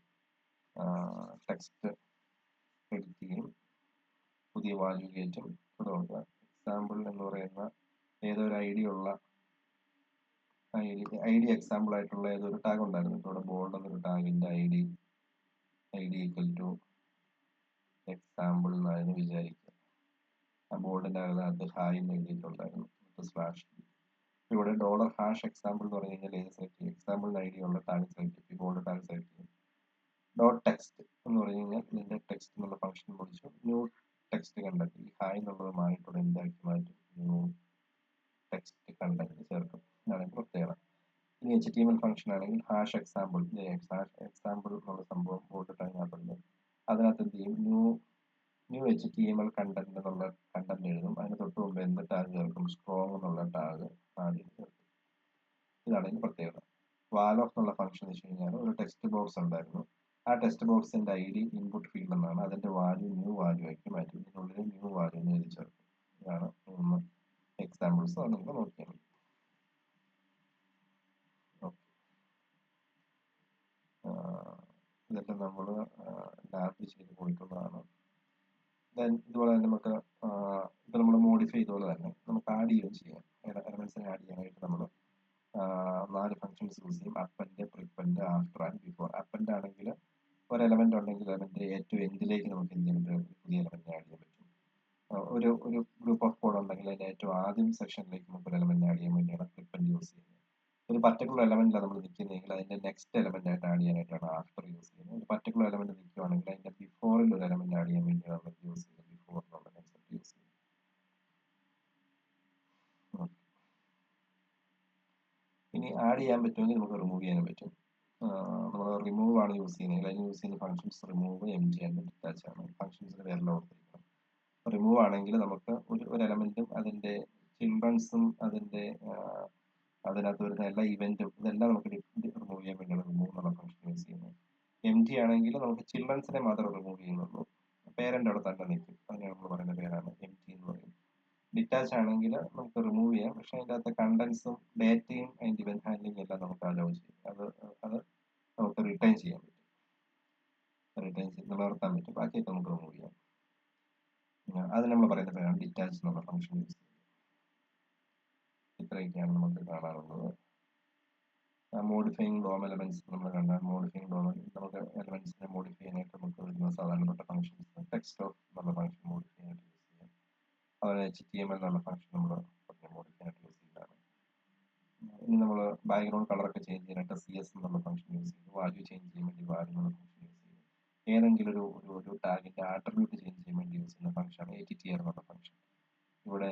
ടെക്സ്റ്റ് എഡിറ്റ് ചെയ്യും, പുതിയ വാല്യൂ കയറ്റും. അതുകൊണ്ട് എക്സാമ്പിൾ എന്ന് പറയുന്ന ഏതൊരു ഐഡി എക്സാമ്പിൾ ആയിട്ടുള്ള ഏതൊരു ടാഗ് ഉണ്ടായിരുന്നു. ഇവിടെ ബോൾഡ് എന്നൊരു ടാഗിന്റെ ഐഡി ഈക്വൽ ടു എക്സാമ്പിൾ എന്നായിരുന്നു വിചാരിക്കുക. ആ ബോർഡിന്റെ അകത്ത് ഹായ് എന്ന് എഴുതിയിട്ടുണ്ടായിരുന്നു സ്ലാഷ്. ഇവിടെ $# എക്സാമ്പിൾ എന്ന് പറഞ്ഞു കഴിഞ്ഞാൽ ഏത് സെലക്ട് ചെയ്യും? എക്സാമ്പിൾ ഐഡി ഉള്ള ടാഗ് സെലക്ട് ചെയ്യും, ബോർഡ് ടാഗ് സെലക്ട് ചെയ്യും. ഡോട്ട് ടെക്സ്റ്റ് എന്ന് പറഞ്ഞു കഴിഞ്ഞാൽ ഇതിന്റെ ടെക്സ്റ്റ് എന്നുള്ള ഫംഗ്ഷൻ വിളിച്ചു ന്യൂ ടെക്സ്റ്റ് കണ്ടന്റ്. ഈ ഹായ് എന്നുള്ളത് മാറിയിട്ട് എന്താക്കി മാറ്റും? ന്യൂ ടെക്സ്റ്റ് കണ്ടന്റ് ചേർക്കും. ഇതാണ് പ്രത്യേകത. ഇനി HTML ഫംഗ്ഷൻ ആണെങ്കിൽ #എക്സാമ്പിൾ എക്സാമ്പിൾ എന്നുള്ള സംഭവം ബോർഡ് ടാഗിനകത്തുണ്ട്. അതിനകത്ത് എന്ത് ചെയ്യും? ന്യൂ HTML കണ്ടന്റ് എന്നുള്ള കണ്ടന്റ് എഴുതും. അതിന് തൊട്ട് മുമ്പ് എന്ത് ടാഗ് ചേർക്കും? സ്ട്രോങ് എന്നുള്ള ടാഗ് ആദ്യം ചേർക്കും. ഇതാണ് ഇതിന്റെ പ്രത്യേകത. വാൽ ഓഫ് എന്നുള്ള ഫംഗ്ഷൻ വെച്ച് കഴിഞ്ഞാൽ ഒരു ടെക്സ്റ്റ് ബോക്സ് ഉണ്ടായിരുന്നു. ആ ടെക്സ്റ്റ് ബോക്സിന്റെ ഐഡി ഇൻപുട്ട് ഫീൽഡ് എന്നാണ്. അതിന്റെ വാല്യൂ ന്യൂ വാല്യൂ ആക്കി മാറ്റി ഇതിനുള്ളിൽ ന്യൂ വാല്യൂ എന്ന് എഴുതി ചേർക്കും. ഇതാണ് 3 എക്സാമ്പിൾസ്. അത് നമുക്ക് നോക്കിയാൽ മതി. ഇതൊക്കെ നമ്മൾ ലാബ് ചെയ്ത് പോയിട്ടുള്ളതാണ്. ഇതുപോലെ തന്നെ നമുക്ക് ഇത് നമ്മൾ മോഡിഫൈ ചെയ്തതുപോലെ തന്നെ നമുക്ക് ആഡ് ചെയ്യുകയും ചെയ്യാം. എലമെന്റ്സിനെ ആഡ് ചെയ്യാനായിട്ട് നമ്മൾ 4 ഫംഗ്ഷൻസ് യൂസ് ചെയ്യും. Append, prepend, after and before. Append ആണെങ്കിൽ ഒരു എലമെന്റ് ഉണ്ടെങ്കിൽ എലമെന്റ് ഏറ്റവും എൻഡിലേക്ക് നമുക്ക് എന്ത് ചെയ്യാൻ പറ്റും? പുതിയ എലമെന്റ് ആഡ് ചെയ്യാൻ പറ്റും. ഒരു ഗ്രൂപ്പ് ഓഫ് കോഡ് ഉണ്ടെങ്കിൽ അതിന്റെ ഏറ്റവും ആദ്യം സെക്ഷനിലേക്ക് നമുക്ക് ഒരു എലമെന്റ് ആഡ് ചെയ്യാൻ വേണ്ടിയാണ് പ്രിപ്പൻഡ് യൂസ് ചെയ്യുന്നത്. ഒരു പർട്ടിക്കുലർ എലമെന്റിലാണ് നമ്മൾ നിൽക്കുന്നതെങ്കിൽ അതിന്റെ നെക്സ്റ്റ് എലമെന്റ് ആയിട്ട് ആഡ് ചെയ്യാനായിട്ടാണ് ആഫ്റ്റർ യൂസ് ചെയ്യുന്നത്. ഒരു പർട്ടിക്കുലർ എലമെന്റ് നിൽക്കുകയാണെങ്കിൽ അതിന്റെ ബിഫോറിൽ ഒരു എലമെന്റ് ആഡ് ചെയ്യാൻ വേണ്ടിയാണ് നമ്മൾ യൂസ് ചെയ്യുന്നത്. ബിഫോർ എന്നുള്ള കൺസെപ്റ്റ് യൂസ് ചെയ്യുന്നത്. ഇനി ആഡ് ചെയ്യാൻ പറ്റുമെങ്കിൽ നമുക്ക് റിമൂവ് ചെയ്യാനും പറ്റും. നമ്മൾ റിമൂവ് ആണ് യൂസ് ചെയ്യുന്നത്. അതിന് യൂസ് ചെയ്യുന്ന functions remove, MG and detach ആണ്. ഫംഗ്ഷൻസിന് പേരെല്ലാം ഓർത്തിരിക്കണം. റിമൂവ് ആണെങ്കിൽ നമുക്ക് ഒരു എലമെന്റും അതിന്റെ ചിൽഡ്രൻസും അതിനകത്ത് വരുന്ന എല്ലാ ഇവന്റും ഇതെല്ലാം നമുക്ക് റിമൂവ് ചെയ്യാൻ വേണ്ടിയാണ് റിമൂവ് എന്നുള്ള ഫംഗ്ഷൻ യൂസ് ചെയ്യുന്നത്. MG ആണെങ്കിൽ നമുക്ക് ചിൽഡ്രൻസിനെ മാത്രം റിമൂവ് ചെയ്യുന്നുള്ളൂ. പേരന്റ് അവിടെ തന്നെ നിൽക്കും. അതിന് നമ്മൾ പറയുന്ന പേരാണ് MG എന്ന് പറയുന്നത്. ഡിറ്റാച്ച് ആണെങ്കിൽ നമുക്ക് റിമൂവ് ചെയ്യാം. പക്ഷെ അതിൻ്റെ അകത്തെ കണ്ടന്റ്സും ഡേറ്റയും അതിന്റെ ഇവന്റ് ഹാൻഡ്ലിംഗ് എല്ലാം നമുക്ക് അലോ ചെയ്യും. അത് നമുക്ക് റിട്ടേൺ ചെയ്യാൻ പറ്റും. റിട്ടേൺ ചെയ്ത് നിലനിർത്താൻ പറ്റും. ബാക്കിയൊക്കെ നമുക്ക് റിമൂവ് ചെയ്യാം. അത് നമ്മൾ പറയുന്ന പേരാണ് ഡിറ്റാച്ച് എന്നുള്ള ഫംഗ്ഷൻ യൂസ് ചെയ്യുന്നത്. ഇത്രയൊക്കെയാണ് നമുക്ക് കാണാറുള്ളത്. മോഡിഫൈങ് ഡോം എലമെന്റ്സ് നമ്മൾ കണ്ടാൽ മോഡിഫൈങ് ഡോം നമുക്ക് എലമെന്റ്സിനെ മോഡിഫൈ ചെയ്യാനായിട്ട് നമുക്ക് വരുന്ന സാധാരണപ്പെട്ട ഫംഗ്ഷൻസ് ടെക്സ്റ്റ് ഓഫ് എന്നുള്ള ഫംഗ്ഷൻ മോഡിഫൈ ചെയ്യാനായിട്ട് യൂസ് ചെയ്യാം. അതുപോലെ HTML എന്നുള്ള ഫംഗ്ഷൻ നമ്മൾ മോഡിഫിക്കാനായിട്ട് യൂസ് ചെയ്യുന്നതാണ്. ഇനി നമ്മൾ ബാക്ക്ഗ്രൗണ്ട് കളറൊക്കെ ചേഞ്ച് ചെയ്യാനായിട്ട് CS എന്നുള്ള ഫംഗ്ഷൻ യൂസ് ചെയ്തു. വാല്യൂ ചേഞ്ച് ചെയ്യാൻ വേണ്ടി വാല്യൂ എന്നുള്ള ഫംഗ്ഷൻ യൂസ് ചെയ്തു. ഏതെങ്കിലും ഒരു ടാഗിന്റെ ആട്രിബ്യൂട്ട് ചേഞ്ച് ചെയ്യാൻ വേണ്ടി യൂസ് ചെയ്യുന്ന ഫംഗ്ഷനാണ് ATTR എന്നുള്ള ഫംഗ്ഷൻ. ഇവിടെ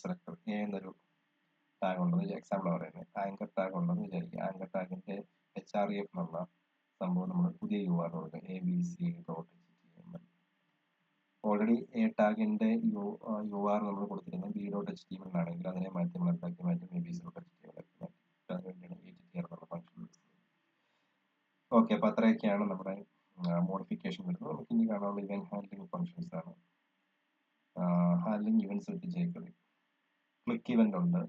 $selector A എന്നൊരു ടാഗ് ഉണ്ടെന്ന് എക്സാമ്പിൾ പറയുന്നത്. ആങ്കർ ടാഗ് ഉണ്ടെന്ന് വിചാരിക്കുക. ആങ്കർ ടാഗിന്റെ HREF എന്നുള്ള സംഭവം നമ്മൾ പുതിയ URL കൊടുക്കുക. abc.html. ഓൾറെഡി എ ടാഗിന്റെ URL നമ്മൾ കൊടുത്തിരുന്നത് b.html ആണെങ്കിൽ അതിനെ മാറ്റി നമ്മൾ എന്താക്കി മാറ്റും abc.html ആക്കി മാറ്റും. അതിനുവേണ്ടിയാണ് ATTR എന്നുള്ള ഫംഗ്ഷൻ യൂസ് ചെയ്യുന്നത്. ഓക്കെ, അപ്പൊ അത്രയൊക്കെയാണ് നമ്മുടെ മോഡിഫിക്കേഷൻ വരുന്നത്. നമുക്ക് ഇനി കാണാനുള്ള ഇവന്റ് ഹാൻഡ്ലിംഗ് ഫംഗ്ഷൻസ് ആണ്. ഹാൻഡ്ലിംഗ് ഇവന്റ്സ് വിത്ത് jQuery. ക്ലിക്ക് ഇവന്റ് ഉണ്ട്,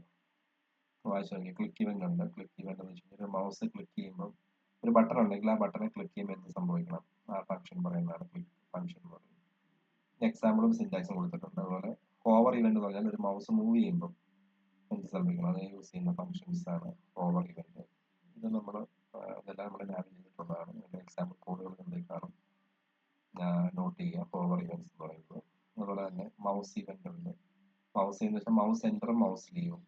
വായിച്ചു നോക്കി. ക്ലിക്ക് ഇവന്റ് ഉണ്ട്. ക്ലിക്ക് ഇവന്റ് എന്ന് വെച്ചാൽ മൗസ് ക്ലിക്ക് ചെയ്യുമ്പോൾ ഒരു ബട്ടൺ ഉണ്ടെങ്കിൽ ആ ബട്ടണെ ക്ലിക്ക് ചെയ്യുമ്പോൾ എന്ത് സംഭവിക്കണം, ആ ഫംഗ്ഷൻ പറയുന്നതാണ് ക്ലിക്ക് ഫംഗ്ഷൻ എന്ന് പറയുന്നത്. എക്സാമ്പിളും സിന്റാക്സും കൊടുത്തിട്ടുണ്ട്. അതുപോലെ ഹോവർ ഇവന്റ് എന്ന് പറഞ്ഞാൽ ഒരു മൗസ് മൂവ് ചെയ്യുമ്പോൾ എന്ത് സംഭവിക്കണം, അത് യൂസ് ചെയ്യുന്ന ഫംഗ്ഷൻസ് ആണ് ഹോവർ ഇവന്റ്. ഇത് നമ്മൾ ഇതെല്ലാം നമ്മൾ നാവിഗേറ്റ് ചെയ്തിട്ടുള്ളതാണ്. ഇതിന്റെ എക്സാമ്പിൾ കോഡുകൾ എന്തെങ്കിലും കാണും, നോട്ട് ചെയ്യുക. ഹോവർ ഇവന്റ്സ് എന്ന് പറയുന്നത്. അതുപോലെ തന്നെ മൗസ് ഇവന്റ് ഉണ്ട്. മൗസ് എന്ന് വെച്ചാൽ മൗസ് എൻ്ററും മൗസ് ലീവും,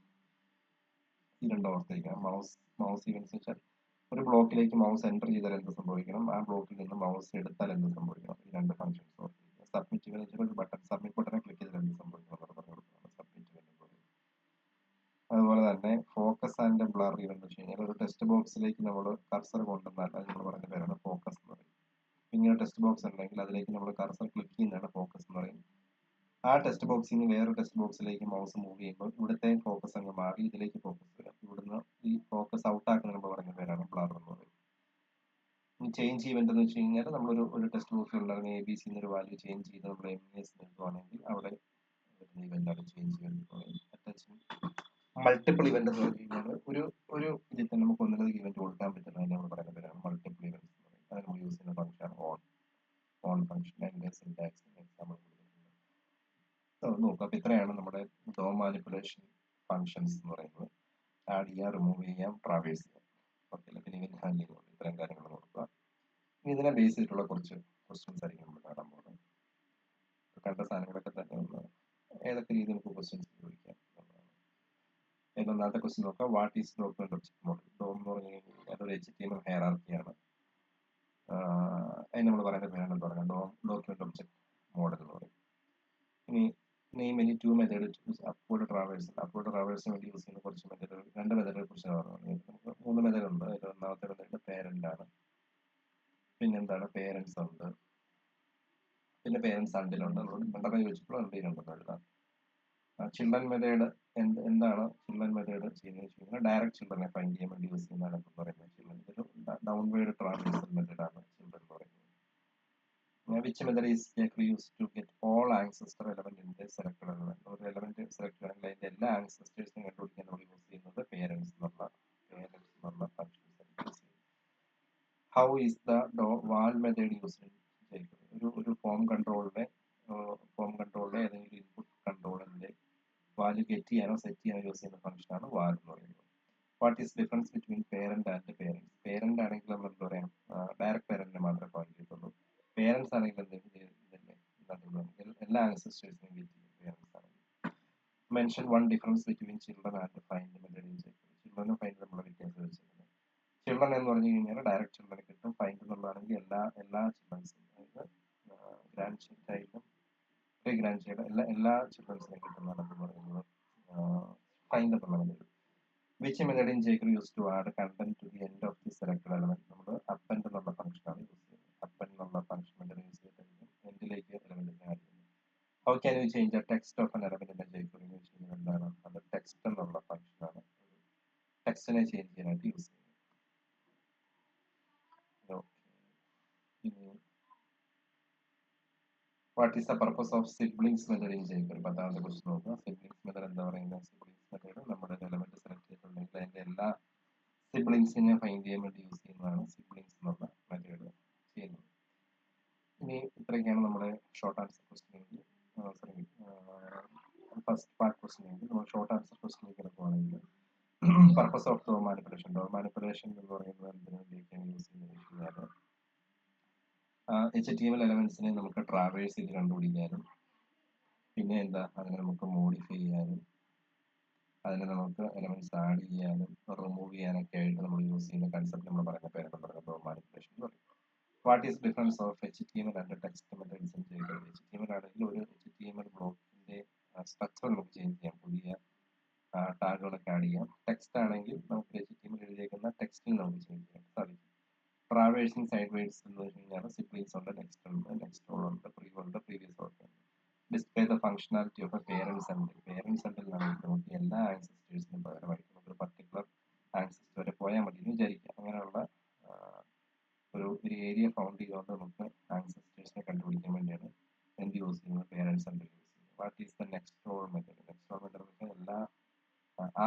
ഈ രണ്ട് ഓർത്തിരിക്കണം. മൗസ് ഇവന്റ്സ് വെച്ചാൽ ഒരു ബ്ലോക്കിലേക്ക് മൗസ് എൻ്റർ ചെയ്താൽ എന്ത് സംഭവിക്കണം, ആ ബ്ലോക്കിൽ നിന്ന് മൗസ് എടുത്താൽ എന്ത് സംഭവിക്കണം, ഈ രണ്ട് ഫംഗ്ഷൻസ് ഓർത്തിരിക്കുക. സബ്മിറ്റ് ഇവന്റ് വെച്ചാൽ ഒരു ബട്ടൺ, സബ്മിറ്റ് ബട്ടനെ ക്ലിക്ക് ചെയ്താൽ എന്ത് സംഭവിക്കണം എന്ന് പറഞ്ഞു കൊടുക്കുന്നതാണ് സബ്മിറ്റ് ഇവന്റ് എന്ന് പറയുന്നത്. അതുപോലെ തന്നെ ഫോക്കസ് ആൻഡ് ബ്ലർ ഇവന്റ് വെച്ച് കഴിഞ്ഞാൽ ഒരു ടെക്സ്റ്റ് ബോക്സിലേക്ക് നമ്മൾ കർസർ കൊണ്ടുവന്നാൽ അത് നമ്മൾ പറയുന്ന പേരാണ് ഫോക്കസ് എന്ന് പറയും. ഇങ്ങനെ ടെക്സ്റ്റ് ബോക്സ് ഉണ്ടെങ്കിൽ അതിലേക്ക് നമ്മൾ കർസർ ക്ലിക്ക് ചെയ്യുന്നതാണ് ഫോക്കസ് എന്ന് പറയും. ആ ടെക്സ്റ്റ് ബോക്സിൽ നിന്ന് വേറൊരു ടെക്സ്റ്റ് ബോക്സിലേക്ക് മൗസ് മൂവ് ചെയ്യുമ്പോൾ ഇവിടുത്തെ ഫോക്കസ് അങ്ങ് മാറി ഇതിലേക്ക് ഫോക്കസ് വരും. ഇവിടുന്ന് ഈ ഫോക്കസ് ഔട്ട് ആക്കുന്ന നമ്മൾ പറയുന്ന പേരാണ് ബ്ലർ എന്ന് പറയും. ഇനി ചേഞ്ച് ഇവന്റ് എന്ന് വെച്ച് കഴിഞ്ഞാൽ നമ്മളൊരു ടെക്സ്റ്റ് ബോക്സിൽ ഉണ്ടായിരുന്ന ABC എന്നൊരു വാല്യൂ ചേഞ്ച് ചെയ്ത് നമ്മൾ MS എഴുതുവാണെങ്കിൽ അവിടെ വരുന്ന ഇവന്റാണ് ചേഞ്ച് ഇവന്റ്. മൾട്ടിപ്പിൾ ഇവന്റ് എന്ന് പറഞ്ഞു കഴിഞ്ഞാൽ ഒരു ഇതിൽ തന്നെ നമുക്ക് ഒന്നിലധികം ഇവന്റ് കൊടുക്കാൻ പറ്റുന്ന അതിനെ നമ്മൾ പറയുന്ന പേരാണ് മൾട്ടിപ്പിൾ ഇവന്റ്സ് എന്ന് പറയും. അത് നമ്മൾ യൂസ് ചെയ്യുന്ന ഫംഗ്ഷൻ ഓൺ ഫംഗ്ഷൻ. അതിന്റെ സിന്റാക്സ് എക്സാമ്പിൾ നോക്കാം. അപ്പൊ ഇത്രയാണ് നമ്മുടെ DOM മാനിപ്പുലേഷൻ ഫംഗ്ഷൻസ് എന്ന് പറയുന്നത്. ആഡ് ചെയ്യാം, റിമൂവ് ചെയ്യാം, ട്രാവേഴ്സ് ചെയ്യാം. ഓക്കെ, പിന്നെ ഇവന്റ് ഹാൻഡ്ലിംഗ് ഉണ്ട്. ഇത്തരം കാര്യങ്ങൾ നോക്കുക. ഇനി ഇതിനെ ബേസ് ചെയ്തിട്ടുള്ള കുറച്ച് ക്വസ്റ്റ്യൻസ് ആയിരിക്കും നമ്മൾ കാണാൻ പോകുന്നത്. കണ്ട സാധനങ്ങളൊക്കെ തന്നെ ഒന്ന് ഏതൊക്കെ രീതിയിൽ നമുക്ക് ക്വസ്റ്റ്യൻസ് ചോദിക്കാം എന്നുള്ളതാണ്. ഒന്നാമത്തെ ക്വസ്റ്റ്യൻ നോക്കാം. What is document object model? DOM എന്ന് പറഞ്ഞു കഴിഞ്ഞാൽ അതൊരു HTML ഹൈറാർക്കിയാണ്. അതിന് നമ്മൾ പറയുന്ന പേരാണ് എന്താ പറയുക, ഡോക്യുമെന്റ് ഒബ്ജക്ട് മോഡൽ എന്ന് പറയും. ഇനി name any two method upward traverse. Upward ട്രാവേഴ്സിന് വേണ്ടി യൂസ് ചെയ്യുന്ന കുറച്ച് മെത്തേഡുകൾ, രണ്ട് മെത്തേഡിനെ കുറിച്ച് പറഞ്ഞു. നമുക്ക് 3 മെത്തേഡ് ഉണ്ട്. അതിൽ ഒന്നാമത്തെ മെത്തേഡ് പേരന്റ് ആണ്. പിന്നെന്താണ്, പേരൻസ് ഉണ്ട്. പിന്നെ പേരൻസ് അണ്ടിലുണ്ട്. അതുകൊണ്ട് രണ്ടെണ്ണം ചോദിച്ചപ്പോൾ അണ്ടിലുണ്ടെന്ന് എഴുതാം. ചിൽഡ്രൻ മെത്തേഡ് എന്താണ് ചിൽഡ്രൻ മെത്തേഡ് ചെയ്യുന്നത് വെച്ച് കഴിഞ്ഞാൽ ഡയറക്റ്റ് ചിൽഡ്രനെ ഫൈൻഡ് ചെയ്യാൻ വേണ്ടി യൂസ് ചെയ്യുന്നതാണ് എന്ന് പറയുന്നത്. ചിൽഡ്രൻ ഇതൊരു ഡൗൺവേർഡ് ട്രാവേഴ്സൽ മെത്തേഡാണ് ചിൽഡ്രൻ എന്ന് പറയുന്നത്. Which method is used to get all ancestor element in the selected element? ഒരു എലമെന്റ് സെലക്ട് ചെയ്യണമെങ്കിൽ അതിന്റെ എല്ലാ ആൻസസ്റ്റേഴ്സിനും കണ്ടുപിടിക്കാൻ നമ്മൾ യൂസ് ചെയ്യുന്നത് പേരൻസ് എന്നുള്ള ഫംഗ്ഷൻസ് യൂസ് ചെയ്യും. ഹൗ ഈസ് ദ വാൽ മെത്തേഡ് യൂസ്ഡ് ഇൻ jQuery? ഒരു ഫോം കൺട്രോളിന്റെ ഏതെങ്കിലും ഇൻപുട്ട് കൺട്രോളിന്റെ വാല്യൂ ഗെറ്റ് ചെയ്യാനോ സെറ്റ് ചെയ്യാനോ യൂസ് ചെയ്യുന്ന ഫംഗ്ഷനാണ് വാൽ എന്ന് പറയുന്നത്. What is difference between parent and parents? Parent ആണെങ്കിൽ നമ്മൾ എന്താ പറയാ, ഡയറക്റ്റ് പേരന്റിനെ മാത്രമേ വാല്യൂ കിട്ടുള്ളൂ. പേരൻസ് ആണെങ്കിൽ എല്ലാ ആൻസസ്റ്റേഴ്സിനും ഗെറ്റ് ചെയ്യും പേരൻസ് ആണെങ്കിൽ. Mention one difference between children and find method in jQuery. ചിൽഡ്രനും ഫൈൻഡ് നമ്മൾ വ്യത്യാസം വെച്ചിട്ടുണ്ട്. ചിൽഡ്രൻ എന്ന് പറഞ്ഞു കഴിഞ്ഞാൽ ഡയറക്റ്റ് ചിൽഡ്രനെ കിട്ടും. ഫൈൻഡ് എന്നുള്ളതാണെങ്കിൽ എല്ലാ ചിൽഡ്രൻസും, അതായത് ഗ്രാൻഡ് ചൈൽഡും പ്രീ ഗ്രാൻഡ് ചൈൽഡ് എല്ലാ ചിൽഡ്രൻസിനെ കിട്ടുന്നതാണ് എന്ന് പറയുന്നത് ഫൈൻഡ് എന്നുള്ള method. Which method in jQuery use to add content to the end of the selected element? നമ്മൾ അപ്പൻഡ് എന്നുള്ള ഫംഗ്ഷനാണ് യൂസ് ചെയ്യുന്നത്. അപ്പൻഡ് എന്നുള്ള ഫംഗ്ഷൻ മെത്തേഡ് യൂസ് ചെയ്തിട്ടായിരിക്കും എൻഡിലേക്ക് എലമെന്റിനെ ആഡ് ചെയ്യുന്നത്. How can you change the text of an element in jQuery എന്ന് വെച്ച് കഴിഞ്ഞാൽ എന്താണ്, അത് ടെക്സ്റ്റ് എന്നുള്ള ഫംഗ്ഷനാണ് ടെക്സ്റ്റിനെ ചേഞ്ച് ചെയ്യാനായിട്ട് യൂസ് ചെയ്യുന്നത്. What is the purpose of siblings method in jQuery? 10ാമത്തെ ക്വസ്റ്റ്യൻ നോക്കുക. സിബ്ലിങ്സ് മെത്തേഡ് എന്താ പറയുന്നത്? സിബ്ലിങ്സ് മെത്തേഡ് നമ്മുടെ എലമെന്റ് സെലക്ട് ചെയ്തിട്ടുണ്ടെങ്കിൽ അതിന്റെ എല്ലാ സിബ്ലിങ്സിനെ ഫൈൻഡ് ചെയ്യാൻ വേണ്ടി യൂസ് ചെയ്യുന്നതാണ് സിബ്ലിങ്സ് എന്നുള്ള മെത്തേഡ് ചെയ്യുന്നത്. ഇനി ഇത്രയൊക്കെയാണ് നമ്മുടെ ഷോർട്ട് ആൻസർ ക്വസ്റ്റ്യൻ എങ്കിൽ ഫസ്റ്റ് പാർട്ട് ക്വസ്റ്റ്യൻ എങ്കിൽ നമ്മൾ ഷോർട്ട് ആൻസർ ക്വസ്റ്റ്യനിലേക്ക് കിടക്കുകയാണെങ്കിൽ purpose of DOM manipulation. DOM manipulation എന്ന് പറയുന്നത് എന്തിനു വേണ്ടിയൊക്കെയാണ് യൂസ് ചെയ്യുന്നത്? HTML എലമെന്റ്സിനെ നമുക്ക് ട്രാവേഴ്സ് ചെയ്ത് കണ്ടുപിടിക്കാനും പിന്നെ എന്താ, അതിനെ നമുക്ക് മോഡിഫൈ ചെയ്യാനും അതിനെ നമുക്ക് എലമെന്റ്സ് ആഡ് ചെയ്യാനും റിമൂവ് ചെയ്യാനൊക്കെ ആയിട്ട് നമ്മൾ യൂസ് ചെയ്യുന്ന കൺസെപ്റ്റ് നമ്മൾ പറയുന്ന പേരാണ് പറയുന്നത് മാനിപ്പുലേഷൻ എന്ന് പറയും. What is difference of HTML and text methods in jQuery? HTML ആണെങ്കിൽ ഒരു HTML ബ്ലോക്കിന്റെ സ്ട്രക്ചർ നമുക്ക് ചേഞ്ച് ചെയ്യാം, പുതിയ ടാഗുകളൊക്കെ ആഡ് ചെയ്യാം. ടെക്സ്റ്റ് ആണെങ്കിൽ നമുക്ക് HTML എഴുതിയേക്കുന്ന ടെക്സ്റ്റിൽ നമുക്ക് ചേഞ്ച് ചെയ്യാൻ സാധിക്കും. ട്രാവേഴ്സിങ് സൈഡ് വേഡ്സ് എന്ന് വെച്ച് കഴിഞ്ഞാൽ സിബ്ലിങ്സ് ഉണ്ട്, നെക്സ്റ്റ് ഉണ്ട്, നെക്സ്റ്റ് ഓൾ ഉണ്ട്, ഉണ്ട്, പ്രീവിയസ് ഉണ്ട്. Display the functionality of a parents center. Parents സെന്ററിലാണെങ്കിൽ നമുക്ക് എല്ലാ ആൻസിസ്റ്റേഴ്സിനും പകരമായിട്ട് നമുക്ക് പർട്ടിക്കുലർ ആൻസിസ്റ്റർ വരെ പോയാൽ മതി എന്ന് വിചാരിക്കാം. അങ്ങനെയുള്ള ഒരു ഏരിയ ഫൗണ്ട് ചെയ്തുകൊണ്ട് നമുക്ക് ആൻസിസ്റ്റേഴ്സിനെ കണ്ടുപിടിക്കാൻ വേണ്ടിയാണ് എന്ത് യൂസ് ചെയ്യുന്നത്, പേരൻസ് സെന്റർ യൂസ് ചെയ്യുന്നത്. What is the next all method? Next all method എന്ന് വെച്ചാൽ എല്ലാ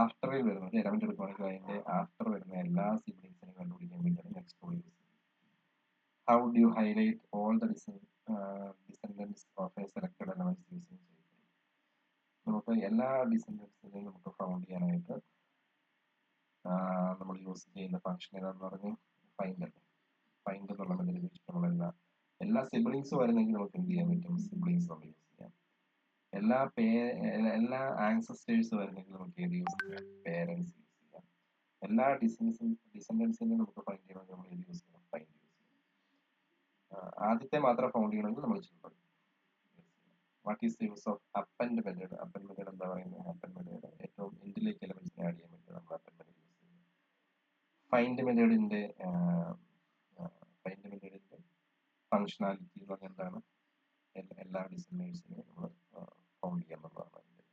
ആഫ്റ്ററിൽ വരുന്ന ഒരു എലമെന്റ് എടുക്കുകയാണെങ്കിൽ അതിന്റെ ആഫ്റ്റർ വരുന്ന എല്ലാ സിബ്ലിങ്സിനെയും കണ്ടുപിടിക്കാൻ വേണ്ടിയാണ് നെക്സ്റ്റ് ഓൾ യൂസ് ചെയ്യുന്നത്. How do you highlight all the descendants of a selected elements using jQuery? നമുക്ക് എല്ലാ ഡിസെൻഡൻസിനെയും നമുക്ക് ഫൗണ്ട് ചെയ്യാനായിട്ട് നമ്മൾ യൂസ് ചെയ്യുന്ന ഫംഗ്ഷൻ ഏതാണെന്ന് പറഞ്ഞാൽ ഫൈൻഡ് അല്ലേ. ഫൈൻഡ് എന്നുള്ള മെത്തേഡ് വെച്ചിട്ട് എല്ലാ സിബ്ലിങ്സ് വരുന്നെങ്കിൽ നമുക്ക് എന്ത് ചെയ്യാൻ പറ്റും, സിബ്ലിങ്സ് നമ്മൾ യൂസ് ചെയ്യാം. എല്ലാ ആൻസസ്റ്റേഴ്സ് വരുന്നെങ്കിൽ നമുക്ക് ഏത് യൂസ് ചെയ്യാം, പേരൻസ് യൂസ് ചെയ്യാം. എല്ലാ ഡിസെൻഡൻസിനെയും നമുക്ക് ഫൈൻഡ് ചെയ്യണമെങ്കിൽ നമ്മൾ ഏത് യൂസ് ചെയ്യണം, ഫൈൻഡ് യൂസ് ചെയ്യാം. ആദ്യത്തെ മാത്രം ഫൗണ്ട് ചെയ്യണമെങ്കിൽ നമ്മൾ children. What is the use of append method? Append method എന്താ പറയുന്നത്? അപ്പൻഡ് മെത്തേഡ് ഏറ്റവും എൻഡിലേക്ക് എലമെന്റ്സിനെ ആഡ് ചെയ്യാൻ വേണ്ടി നമ്മൾ അപ്പൻഡ് മെത്തേഡ് യൂസ് ചെയ്യുന്നത്. ഫൈൻഡ് മെത്തേഡിന്റെ ഫംഗ്ഷനാലിറ്റി എന്ന് പറഞ്ഞാൽ എന്താണ്, എല്ലാ ഡിസൈനേഴ്സിനെയും നമ്മൾ ഫൗണ്ട് ചെയ്യാൻ എന്നുള്ളതാണ് അതിന്റെ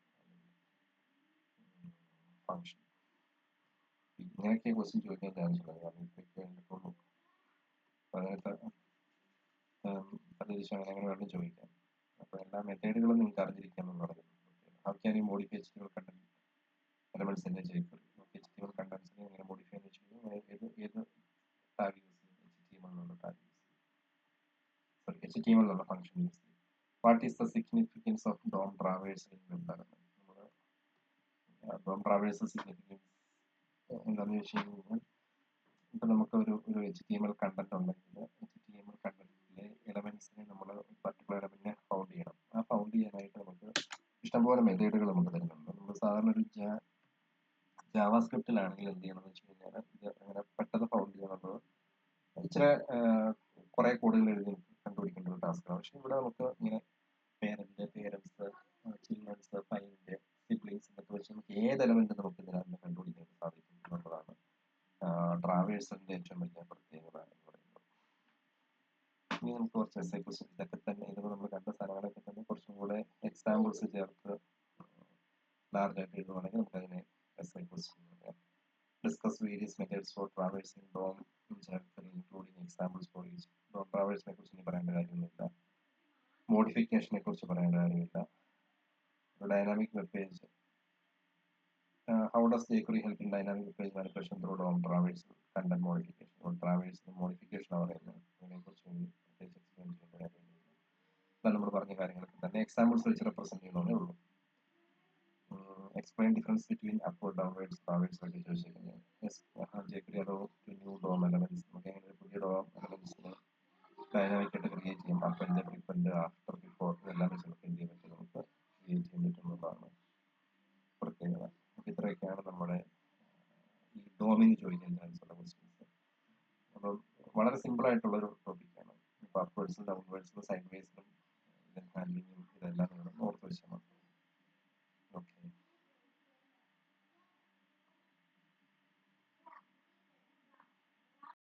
ഫംഗ്ഷൻ. ഇങ്ങനെയൊക്കെ ക്വസ്റ്റ്യൻ ചോദിക്കാൻ ചാൻസ് ഉണ്ട്, കാരണം ഇതൊക്കെ കണ്ടിട്ടുള്ളൂ. അങ്ങനത്തെ പദ്ധതി അങ്ങനെ വേണം ചോദിക്കാം. അപ്പോൾ എല്ലാ മെത്തേഡുകളും നിങ്ങൾക്ക് അറിഞ്ഞിരിക്കുക എന്നുള്ളത്. How can U modify HTML content elements in jQuery? HTML കണ്ടന്റ്സിനെ എങ്ങനെ മോഡിഫൈ എന്ന് വെച്ച് കഴിഞ്ഞാൽ ഏത് ടാഗ് യൂസ് ചെയ്യും, HTML എന്നുള്ള ടാഗ് യൂസ് ചെയ്യും, സോറി HTML എന്നുള്ള ഫംഗ്ഷൻ യൂസ് ചെയ്യും. What is the significance of DOM traversal in web development? DOM traversal significance എന്താണെന്ന് വെച്ച് കഴിഞ്ഞാൽ, ഇപ്പൊ നമുക്ക് ഒരു HTML കണ്ടന്റ് ഉണ്ടെങ്കിൽ HTML കണ്ടന്റിലെ എലമെന്റ്സിനെ നമ്മൾ പർട്ടിക്കുലർ എലമെന്റിനെ ഫൗണ്ട് ചെയ്യണം. ആ ഫൗണ്ട് ചെയ്യാനായിട്ട് നമുക്ക് ഇഷ്ടംപോലെ മെത്തേഡുകൾ നമുക്ക് തരുന്നുണ്ട്. നമ്മൾ സാധാരണ ഒരു ജാവാസ്ക്രിപ്റ്റിലാണെങ്കിൽ എന്ത് ചെയ്യണം എന്ന് വെച്ച് കഴിഞ്ഞാൽ, ഇത് അങ്ങനെ പെട്ടെന്ന് ഫൗണ്ട് ചെയ്യാനുള്ളത് ഇച്ചിരി കുറെ കോഡുകൾ എഴുതി കണ്ടുപിടിക്കേണ്ട ഒരു ടാസ്ക്കാണ്. പക്ഷെ ഇവിടെ നമുക്ക് ഇങ്ങനെ പേരൻസ്, ചിൽഡ്രൻസ്, ഫൈൻഡ്, സിബ്ലിങ്സ് എന്നൊക്കെ വെച്ച് നമുക്ക് ഏത് എലമെന്റ് നമുക്ക് ഇതിനകത്ത് കണ്ടുപിടിക്കാൻ സാധിക്കും എന്നുള്ളതാണ് ട്രാവേഴ്സലിന്റെ ഏറ്റവും വലിയ പ്രത്യേകത എന്ന് പറയുന്നത്. ഇനി നമുക്ക് കുറച്ച് എസ്ഐ ക്വസ്റ്റ്യൻസ് ഇതൊക്കെ തന്നെ, ഇതൊക്കെ നമ്മൾ കണ്ട സാധനങ്ങളൊക്കെ തന്നെ കുറച്ചും കൂടെ എക്സാമ്പിൾസ് ചേർത്ത് ലാർജ് ആയിട്ട് എഴുതുവാണെങ്കിൽ നമുക്ക് അതിനെ എസ്ഐ ക്വസ്റ്റ്യൻ പറയാം. Discuss various methods for traversing DOM in jQuery, including examples for each. DOM traversine കുറിച്ച് ഇനി പറയേണ്ട കാര്യമൊന്നുമില്ല. മോഡിഫിക്കേഷനെ കുറിച്ച് പറയേണ്ട കാര്യമില്ല. Dynamic web page, how does jQuery help in dynamic web page manipulation through DOM traversal content modification? Traversal modification പറയുന്നത് അതിനെക്കുറിച്ച് പ്രത്യേകിച്ച് എക്സ്പ്ലെയിൻ ചെയ്യേണ്ട കാര്യമൊന്നുമില്ല. എന്നാൽ നമ്മൾ പറഞ്ഞ കാര്യങ്ങളൊക്കെ തന്നെ എക്സാമ്പിൾസ് വെച്ച് റെപ്രസെന്റ് ചെയ്യുന്നതേ ഉള്ളൂ. Explain difference between upward, downwards, traverse ഒക്കെ ചോദിച്ചിരിക്കുന്നത്. jQuery allow to new DOM elements. നമുക്ക് അങ്ങനെ പുതിയ DOM എലമെന്റ്സിനെ ഡൈനാമിക് ആയിട്ട് ക്രിയേറ്റ് ചെയ്യും. അപ്പൻഡ്, പ്രിപ്പൻഡ്, ആഫ്റ്റർ, ബിഫോർ ഇതെല്ലാം വെച്ച് നമുക്ക് എന്ത് ചെയ്യാൻ പറ്റും, നമുക്ക് ക്രിയേറ്റ് ചെയ്യാൻ പറ്റുന്നതാണ് പ്രത്യേകത. അപ്പോൾ ഇത്രയൊക്കെയാണ് നമ്മുടെ ഈ ഡോമിന് ചോദിക്കാൻ ചാൻസ് ഉള്ള ക്വസ്റ്റ്യൻസ്. അപ്പം വളരെ സിമ്പിൾ ആയിട്ടുള്ളൊരു ടോപ്പിക്കാണ്. ഇപ്പോൾ അപ്വേർഡ്സും ഡൗൺവേർഡ്സും സൈഡ് വേസിലും